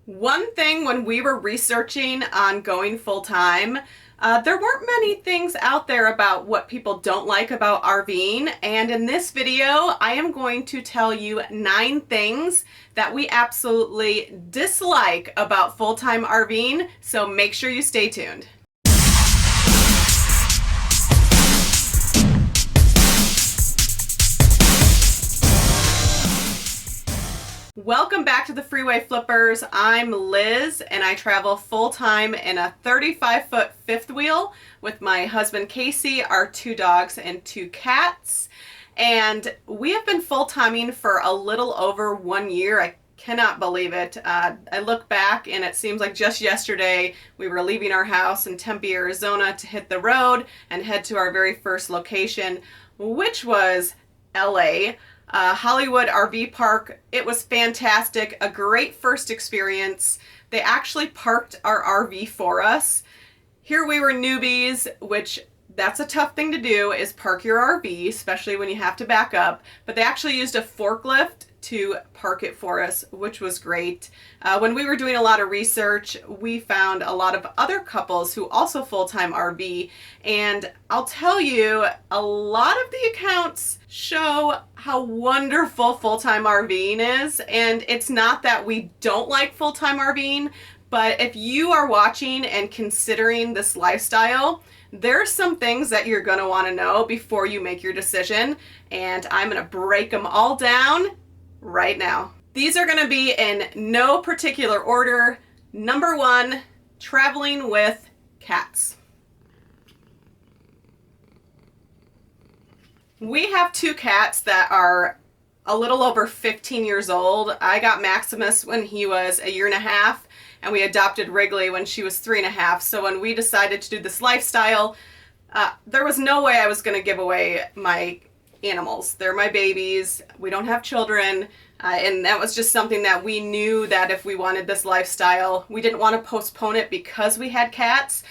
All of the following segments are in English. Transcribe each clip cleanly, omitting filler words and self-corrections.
One thing when we were researching on going full-time, there weren't many things out there about what people don't like about RVing, and in this video I am going to tell you 9 things that we absolutely dislike about full-time RVing, so make sure you stay tuned. Welcome back to the Freeway Flippers. I'm Liz and I travel full-time in a 35-foot fifth wheel with my husband Casey, our 2 dogs and 2 cats. And we have been full-timing for a little over 1 year. I cannot believe it. I look back and it seems like just yesterday we were leaving our house in Tempe, Arizona to hit the road and head to our very first location, which was LA. Hollywood RV Park. It was fantastic, a great first experience. They actually parked our RV for us. Here we were newbies, which that's a tough thing to do, is park your RV, especially when you have to back up. But they actually used a forklift to park it for us, which was great. When we were doing a lot of research, we found a lot of other couples who also full-time RV, and I'll tell you, a lot of the accounts show how wonderful full-time RVing is, and it's not that we don't like full-time RVing, but if you are watching and considering this lifestyle, there's some things that you're going to want to know before you make your decision, and I'm going to break them all down right now. These are going to be in no particular order. Number 1, traveling with cats. We have 2 cats that are a little over 15 years old. I got Maximus when he was 1.5 years, and we adopted Wrigley when she was 3.5 years. So when we decided to do this lifestyle, there was no way I was going to give away my animals. They're my babies. We don't have children. And that was just something that we knew that if we wanted this lifestyle, we didn't want to postpone it because we had cats,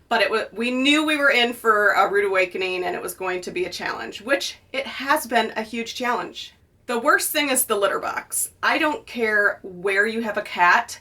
but we knew we were in for a rude awakening and it was going to be a challenge, which it has been a huge challenge. The worst thing is the litter box. I don't care where you have a cat.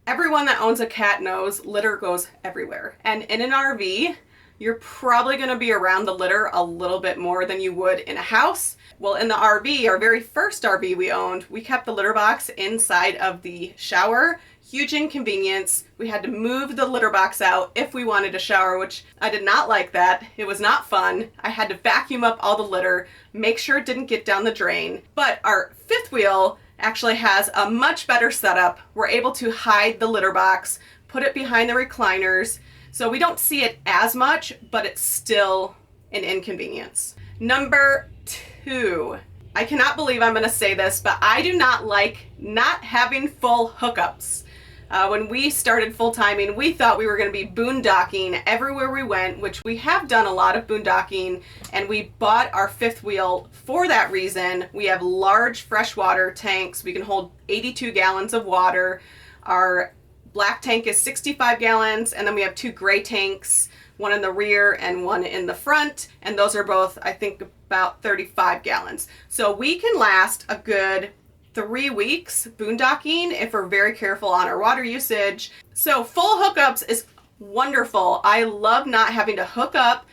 Everyone that owns a cat knows litter goes everywhere. And in an RV, you're probably going to be around the litter a little bit more than you would in a house. Well, in the RV, our very first RV we owned, we kept the litter box inside of the shower. Huge inconvenience. We had to move the litter box out if we wanted to shower, which I did not like that. It was not fun. I had to vacuum up all the litter, make sure it didn't get down the drain. But our fifth wheel actually has a much better setup. We're able to hide the litter box, put it behind the recliners, so we don't see it as much, but it's still an inconvenience. Number 2. I cannot believe I'm going to say this, but I do not like not having full hookups. When we started full-timing, we thought we were going to be boondocking everywhere we went, which we have done a lot of boondocking, and we bought our fifth wheel for that reason. We have large freshwater tanks. We can hold 82 gallons of water. Our black tank is 65 gallons, and then we have 2 gray tanks, one in the rear and one in the front, and those are both, I think, about 35 gallons. So we can last a good 3 weeks boondocking if we're very careful on our water usage. So full hookups is wonderful. I love not having to hook up,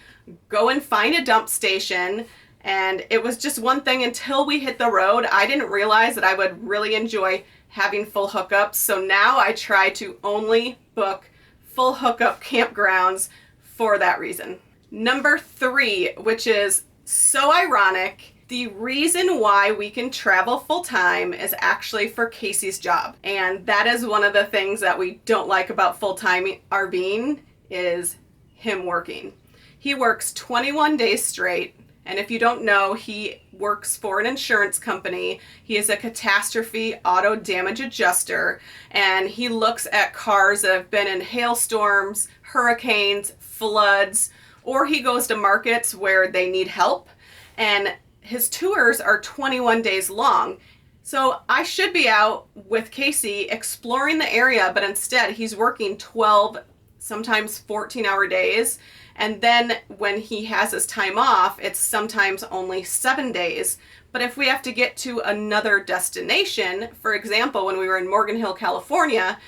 go and find a dump station, and it was just one thing until we hit the road. I didn't realize that I would really enjoy having full hookups, so now I try to only book full hookup campgrounds for that reason. Number 3, which is so ironic, the reason why we can travel full-time is actually for Casey's job, and that is one of the things that we don't like about full-time RVing is him working. He works 21 days straight. And if you don't know, he works for an insurance company. He is a catastrophe auto damage adjuster, and he looks at cars that have been in hailstorms, hurricanes, floods, or he goes to markets where they need help. And his tours are 21 days long. So I should be out with Casey exploring the area, but instead he's working 12 sometimes 14-hour days. And then when he has his time off, it's sometimes only 7 days. But if we have to get to another destination, for example, when we were in Morgan Hill, California,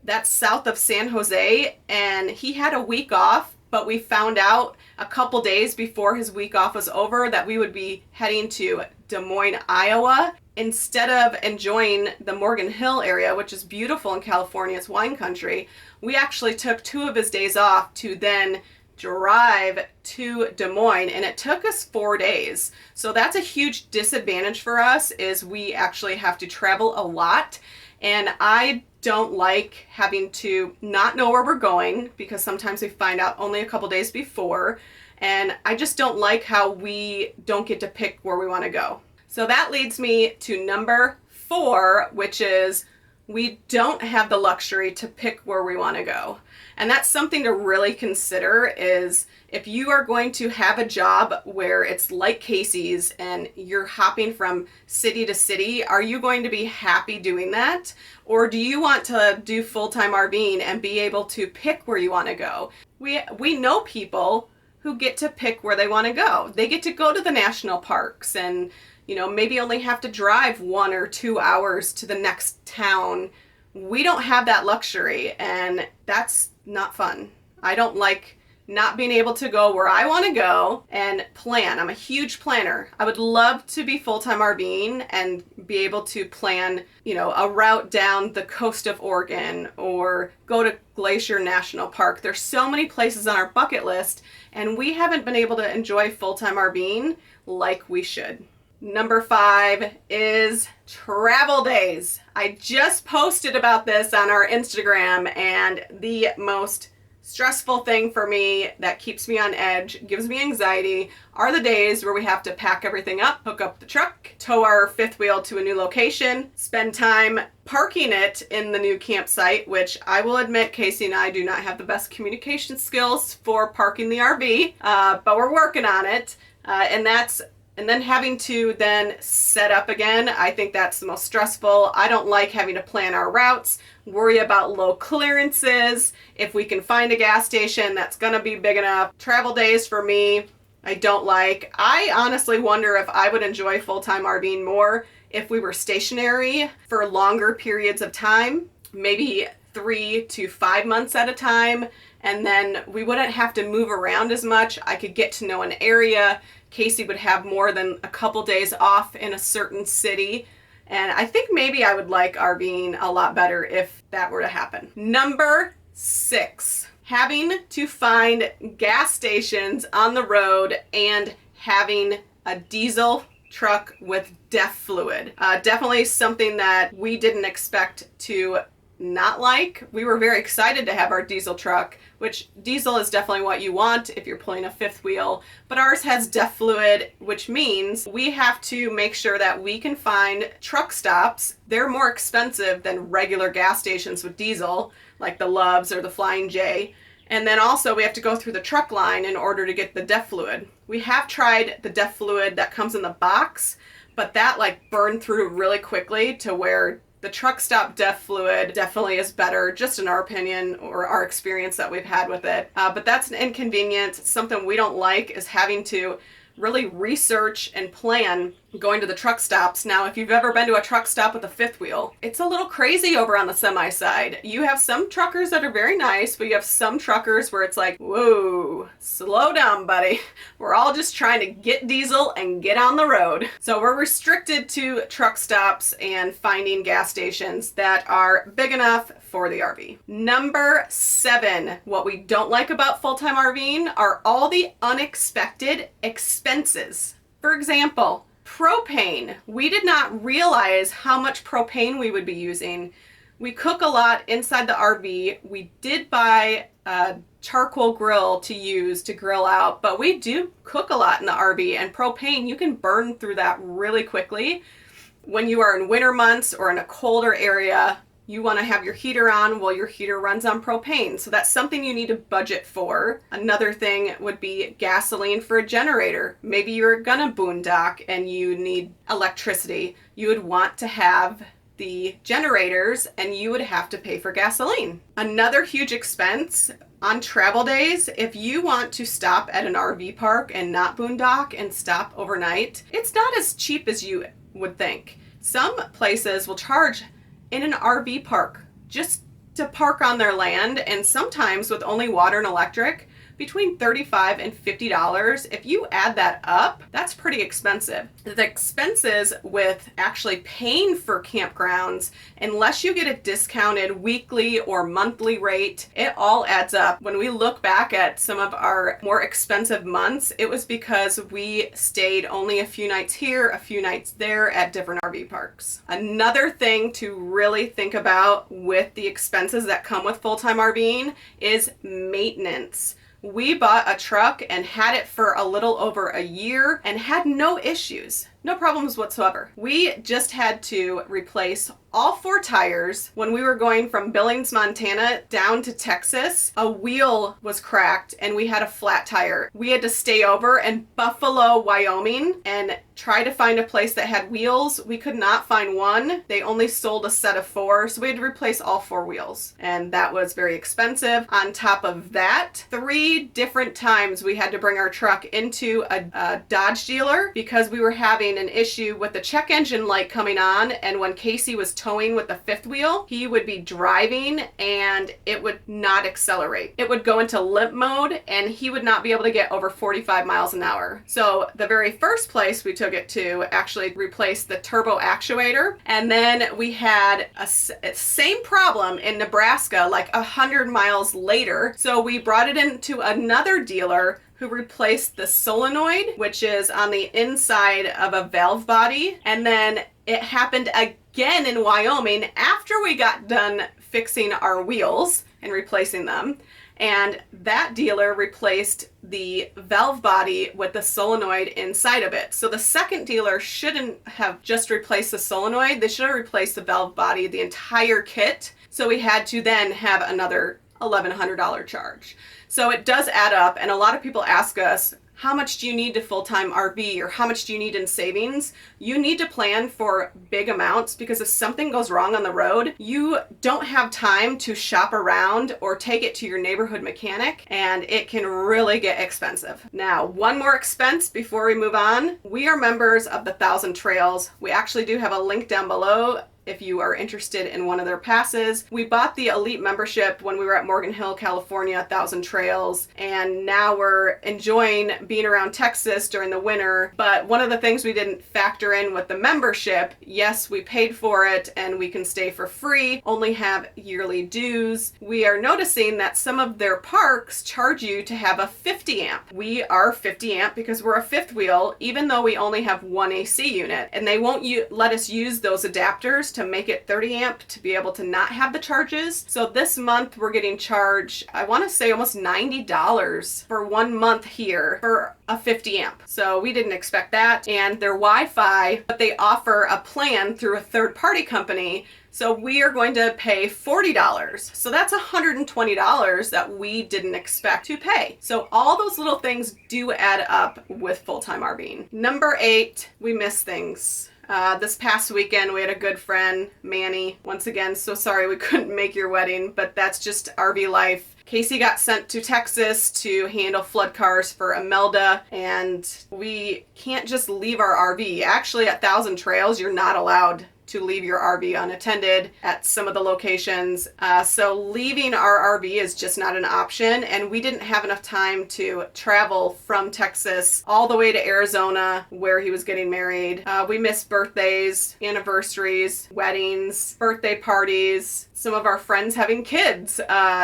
that's south of San Jose, and he had a week off, but we found out a couple days before his week off was over that we would be heading to Des Moines, Iowa. Instead of enjoying the Morgan Hill area, which is beautiful in California, it's wine country, we actually took 2 of his days off to then drive to Des Moines, and it took us 4 days. So that's a huge disadvantage for us, is we actually have to travel a lot, and I don't like having to not know where we're going, because sometimes we find out only a couple days before, and I just don't like how we don't get to pick where we want to go. So that leads me to number 4, which is we don't have the luxury to pick where we want to go. And that's something to really consider, is if you are going to have a job where it's like Casey's and you're hopping from city to city, are you going to be happy doing that? Or do you want to do full-time RVing and be able to pick where you want to go? We know people who get to pick where they want to go. They get to go to the national parks and, maybe only have to drive 1 or 2 hours to the next town. We don't have that luxury, and that's not fun. I don't like not being able to go where I want to go and plan. I'm a huge planner. I would love to be full-time RVing and be able to plan, a route down the coast of Oregon or go to Glacier National Park. There's so many places on our bucket list, and we haven't been able to enjoy full-time RVing like we should. Number 5 is travel days. I just posted about this on our Instagram, and the most stressful thing for me that keeps me on edge, gives me anxiety, are the days where we have to pack everything up, hook up the truck, tow our fifth wheel to a new location, spend time parking it in the new campsite, which I will admit Casey and I do not have the best communication skills for parking the RV, but we're working on it, and then having to then set up again. I think that's the most stressful. I don't like having to plan our routes, worry about low clearances, if we can find a gas station that's gonna be big enough. Travel days for me, I don't like. I honestly wonder if I would enjoy full-time RVing more if we were stationary for longer periods of time, maybe 3 to 5 months at a time, and then we wouldn't have to move around as much. I could get to know an area. Casey would have more than a couple days off in a certain city. And I think maybe I would like RVing a lot better if that were to happen. Number 6, having to find gas stations on the road and having a diesel truck with DEF fluid. Definitely something that we didn't expect to not like. We were very excited to have our diesel truck, which diesel is definitely what you want if you're pulling a fifth wheel, but ours has DEF fluid, which means we have to make sure that we can find truck stops. They're more expensive than regular gas stations with diesel, like the Loves or the Flying J. And then also we have to go through the truck line in order to get the DEF fluid. We have tried the DEF fluid that comes in the box, but that burned through really quickly, to where the truck stop DEF fluid definitely is better, just in our opinion or our experience that we've had with it. But that's an inconvenience. Something we don't like is having to really research and plan going to the truck stops. Now, if you've ever been to a truck stop with a fifth wheel, it's a little crazy over on the semi side. You have some truckers that are very nice, but you have some truckers where it's like, whoa, slow down, buddy. We're all just trying to get diesel and get on the road. So we're restricted to truck stops and finding gas stations that are big enough for the RV. Number 7, what we don't like about full-time RVing are all the unexpected expenses. For example, propane. We did not realize how much propane we would be using. We cook a lot inside the RV. We did buy a charcoal grill to use to grill out, but we do cook a lot in the RV, and propane, you can burn through that really quickly. When you are in winter months or in a colder area, you want to have your heater on. Well, your heater runs on propane, so that's something you need to budget for. Another thing would be gasoline for a generator. Maybe you're gonna boondock and you need electricity. You would want to have the generators, and you would have to pay for gasoline. Another huge expense on travel days, if you want to stop at an RV park and not boondock and stop overnight, it's not as cheap as you would think. Some places will charge in an RV park just to park on their land, and sometimes with only water and electric, between $35 and $50. If you add that up, that's pretty expensive. The expenses with actually paying for campgrounds, unless you get a discounted weekly or monthly rate, it all adds up. When we look back at some of our more expensive months, it was because we stayed only a few nights here, a few nights there at different RV parks. Another thing to really think about with the expenses that come with full-time RVing is maintenance. We bought a truck and had it for a little over a year and had no issues. No problems whatsoever. We just had to replace all 4 tires. When we were going from Billings, Montana down to Texas, a wheel was cracked and we had a flat tire. We had to stay over in Buffalo, Wyoming and try to find a place that had wheels. We could not find one. They only sold a set of 4, so we had to replace all 4 wheels. And that was very expensive. On top of that, 3 different times we had to bring our truck into a Dodge dealer because we were having an issue with the check engine light coming on, and when Casey was towing with the 5th wheel, he would be driving and it would not accelerate. It would go into limp mode and he would not be able to get over 45 miles an hour. So the very first place we took it to actually replaced the turbo actuator, and then we had a same problem in Nebraska like 100 miles later. So we brought it into another dealer who replaced the solenoid, which is on the inside of a valve body. And then it happened again in Wyoming after we got done fixing our wheels and replacing them. And that dealer replaced the valve body with the solenoid inside of it. So the second dealer shouldn't have just replaced the solenoid. They should have replaced the valve body, the entire kit. So we had to then have another $1,100 charge. So it does add up, and a lot of people ask us, how much do you need to full-time RV, or how much do you need in savings? You need to plan for big amounts, because if something goes wrong on the road, you don't have time to shop around or take it to your neighborhood mechanic, and it can really get expensive. Now, one more expense before we move on. We are members of the 1,000 Trails. We actually do have a link down below if you are interested in one of their passes. We bought the elite membership when we were at Morgan Hill, California, 1,000 Trails, and now we're enjoying being around Texas during the winter. But one of the things we didn't factor in with the membership, yes, we paid for it and we can stay for free, only have yearly dues. We are noticing that some of their parks charge you to have a 50 amp. We are 50 amp because we're a 5th wheel, even though we only have 1 AC unit, and they won't let us use those adapters to make it 30 amp to be able to not have the charges. So this month we're getting charged, I want to say almost $90 for 1 month here for a 50 amp. So we didn't expect that. And their Wi-Fi, but they offer a plan through a third-party company. So we are going to pay $40. So that's $120 that we didn't expect to pay. So all those little things do add up with full-time RVing. Number 8, we miss things. This past weekend, we had a good friend, Manny. Once again, so sorry we couldn't make your wedding, but that's just RV life. Casey got sent to Texas to handle flood cars for Imelda, and we can't just leave our RV. Actually, at 1,000 Trails, you're not allowed to leave your RV unattended at some of the locations. So leaving our RV is just not an option, and we didn't have enough time to travel from Texas all the way to Arizona where he was getting married. We missed birthdays, anniversaries, weddings, birthday parties, some of our friends having kids.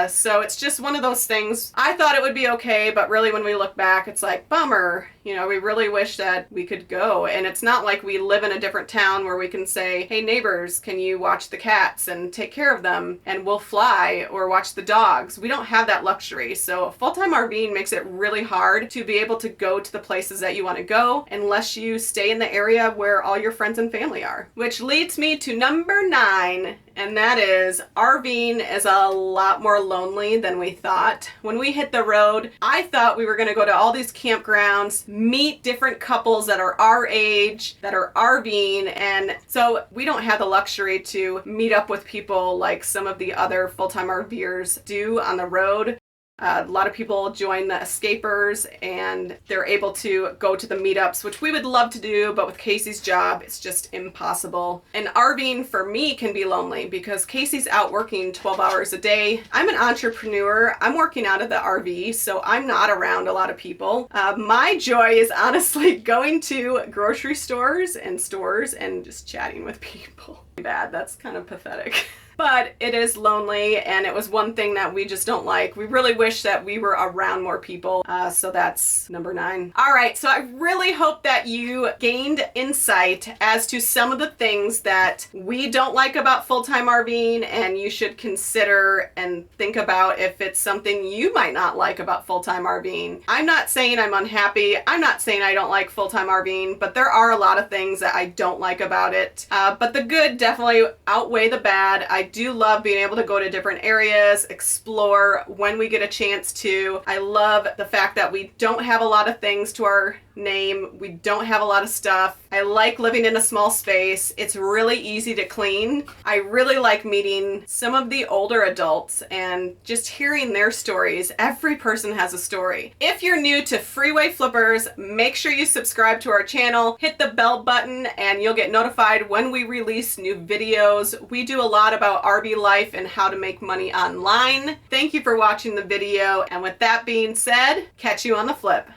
So it's just one of those things. I thought it would be okay, but really when we look back, it's like, bummer. You know, we really wish that we could go. And it's not like we live in a different town where we can say, hey neighbors, can you watch the cats and take care of them? And we'll fly or watch the dogs. We don't have that luxury. So full-time RVing makes it really hard to be able to go to the places that you want to go unless you stay in the area where all your friends and family are. Which leads me to number 9. And that is, RVing is a lot more lonely than we thought. When we hit the road, I thought we were going to go to all these campgrounds, meet different couples that are our age, that are RVing, and so we don't have the luxury to meet up with people like some of the other full-time RVers do on the road. A lot of people join the escapers and they're able to go to the meetups, which we would love to do, but with Casey's job, it's just impossible. And RVing for me can be lonely because Casey's out working 12 hours a day. I'm an entrepreneur. I'm working out of the RV, so I'm not around a lot of people. My joy is honestly going to grocery stores and just chatting with people. Bad, that's kind of pathetic. But it is lonely, and it was one thing that we just don't like. We really wish that we were around more people. So that's number 9. All right, so I really hope that you gained insight as to some of the things that we don't like about full-time RVing, and you should consider and think about if it's something you might not like about full-time RVing. I'm not saying I'm unhappy. I'm not saying I don't like full-time RVing, but there are a lot of things that I don't like about it. But the good definitely outweigh the bad. I do love being able to go to different areas, explore when we get a chance to. I love the fact that we don't have a lot of things to our name. We don't have a lot of stuff. I like living in a small space. It's really easy to clean. I really like meeting some of the older adults and just hearing their stories. Every person has a story. If you're new to Freeway Flippers, make sure you subscribe to our channel, hit the bell button, and you'll get notified when we release new videos. We do a lot about RV life and how to make money online. Thank you for watching the video, and with that being said, catch you on the flip.